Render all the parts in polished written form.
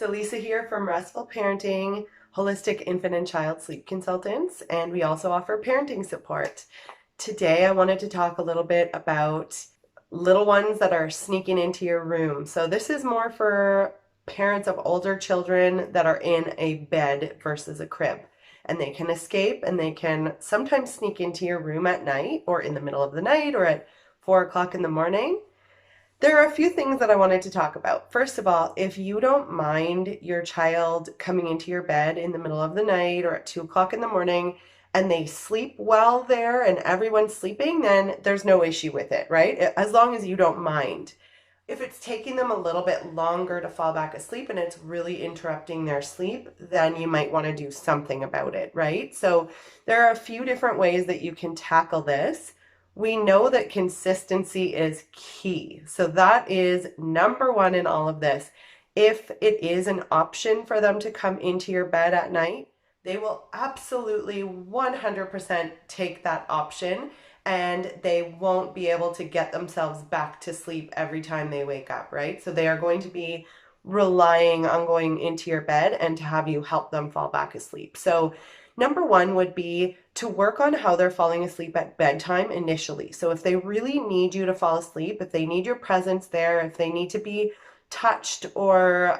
it's Elisa here from Restful Parenting, Holistic Infant and Child Sleep Consultants, and we also offer parenting support. Today I wanted to talk a little bit about little ones that are sneaking into your room. So this is more for parents of older children that are in a bed versus a crib. And they can escape and they can sometimes sneak into your room at night or in the middle of the night or at 4 o'clock in the morning. There are a few things that I wanted to talk about. First of all, if you don't mind your child coming into your bed in the middle of the night or at 2 o'clock in the morning and they sleep well there and everyone's sleeping, then there's no issue with it, right? As long as you don't mind. If it's taking them a little bit longer to fall back asleep and it's really interrupting their sleep, then you might want to do something about it, right? So there are a few different ways that you can tackle this. We know that consistency is key. So that is number one in all of this. If it is an option for them to come into your bed at night, they will absolutely 100% take that option and they won't be able to get themselves back to sleep every time they wake up, right? So they are going to be relying on going into your bed and to have you help them fall back asleep. So number one would be to work on how they're falling asleep at bedtime initially. So if they really need you to fall asleep, if they need your presence there, if they need to be touched or,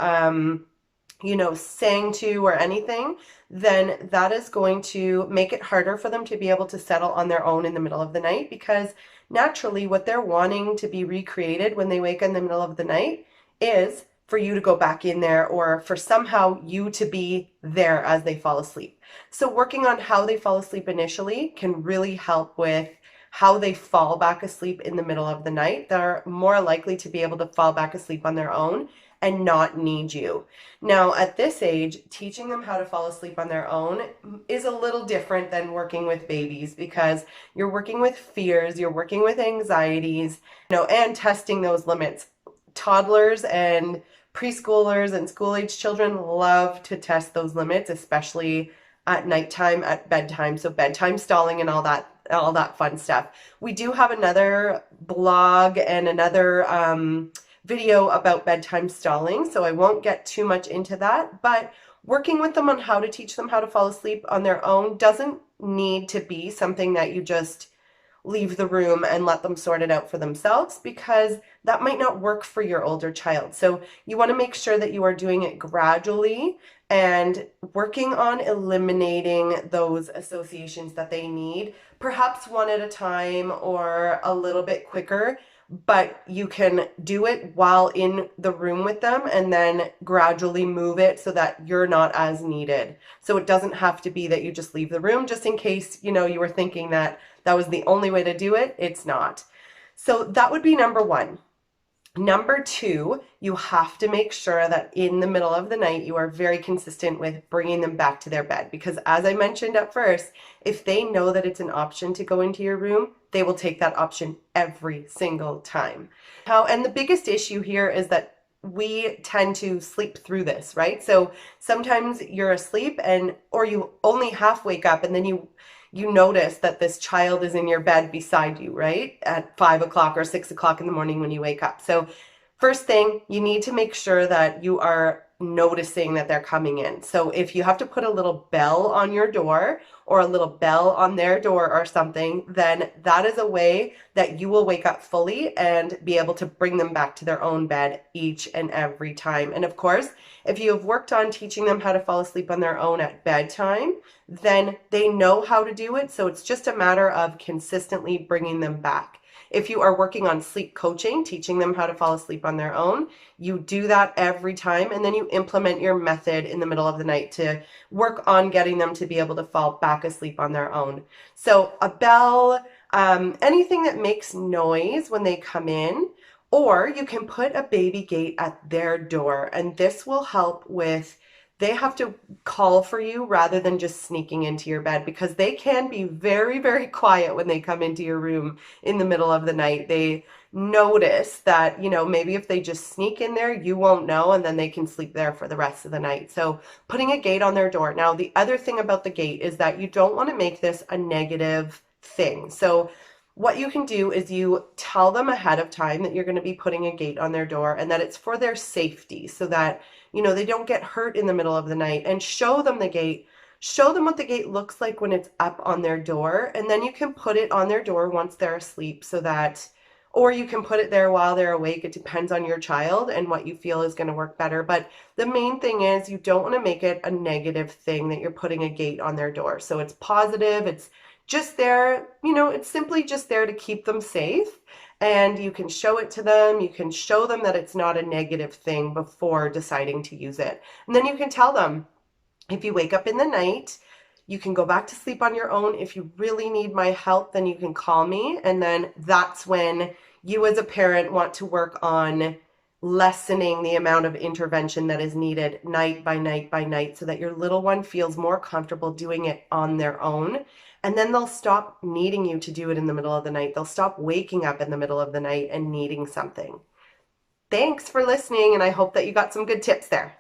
sang to or anything, then that is going to make it harder for them to be able to settle on their own in the middle of the night, because naturally what they're wanting to be recreated when they wake in the middle of the night is for you to go back in there or for somehow you to be there as they fall asleep. So working on how they fall asleep initially can really help with how they fall back asleep in the middle of the night. They're more likely to be able to fall back asleep on their own and not need you. Now, at this age, teaching them how to fall asleep on their own is a little different than working with babies, because you're working with fears, you're working with anxieties, and testing those limits. Toddlers and preschoolers and school-age children love to test those limits, especially at nighttime, at bedtime. So bedtime stalling and all that fun stuff. We do have another blog and another video about bedtime stalling, so I won't get too much into that, but working with them on how to teach them how to fall asleep on their own doesn't need to be something that you just leave the room and let them sort it out for themselves, because that might not work for your older child. So you want to make sure that you are doing it gradually and working on eliminating those associations that they need, perhaps one at a time or a little bit quicker, but you can do it while in the room with them and then gradually move it so that you're not as needed. So it doesn't have to be that you just leave the room, just in case, you were thinking that that was the only way to do it. It's not. So that would be number one. Number two, you have to make sure that in the middle of the night, you are very consistent with bringing them back to their bed. Because as I mentioned at first, if they know that it's an option to go into your room, they will take that option every single time. And the biggest issue here is that we tend to sleep through this, right? So sometimes you're asleep or you only half wake up and then you notice that this child is in your bed beside you, right? At 5 o'clock or 6 o'clock in the morning when you wake up. So first thing, you need to make sure that you are noticing that they're coming in. So if you have to put a little bell on your door or a little bell on their door or something, then that is a way that you will wake up fully and be able to bring them back to their own bed each and every time. And of course, if you have worked on teaching them how to fall asleep on their own at bedtime, then they know how to do it. So it's just a matter of consistently bringing them back. If you are working on sleep coaching, teaching them how to fall asleep on their own, you do that every time, and then you implement your method in the middle of the night to work on getting them to be able to fall back asleep on their own. So a bell, anything that makes noise when they come in, or you can put a baby gate at their door, and this will help with they have to call for you rather than just sneaking into your bed, because they can be very, very quiet when they come into your room in the middle of the night. They notice that, maybe if they just sneak in there, you won't know, and then they can sleep there for the rest of the night. So putting a gate on their door. Now, the other thing about the gate is that you don't want to make this a negative thing. So What you can do is you tell them ahead of time that you're going to be putting a gate on their door and that it's for their safety so that, they don't get hurt in the middle of the night, and show them the gate. Show them what the gate looks like when it's up on their door, and then you can put it on their door once they're asleep so that, or you can put it there while they're awake. It depends on your child and what you feel is going to work better. But the main thing is you don't want to make it a negative thing that you're putting a gate on their door. So it's positive. It's just there, it's simply just there to keep them safe. And you can show it to them. You can show them that it's not a negative thing before deciding to use it. And then you can tell them, if you wake up in the night, you can go back to sleep on your own. If you really need my help, then you can call me. And then that's when you as a parent want to work on lessening the amount of intervention that is needed night by night by night so that your little one feels more comfortable doing it on their own. And then they'll stop needing you to do it in the middle of the night. They'll stop waking up in the middle of the night and needing something. Thanks for listening, and I hope that you got some good tips there.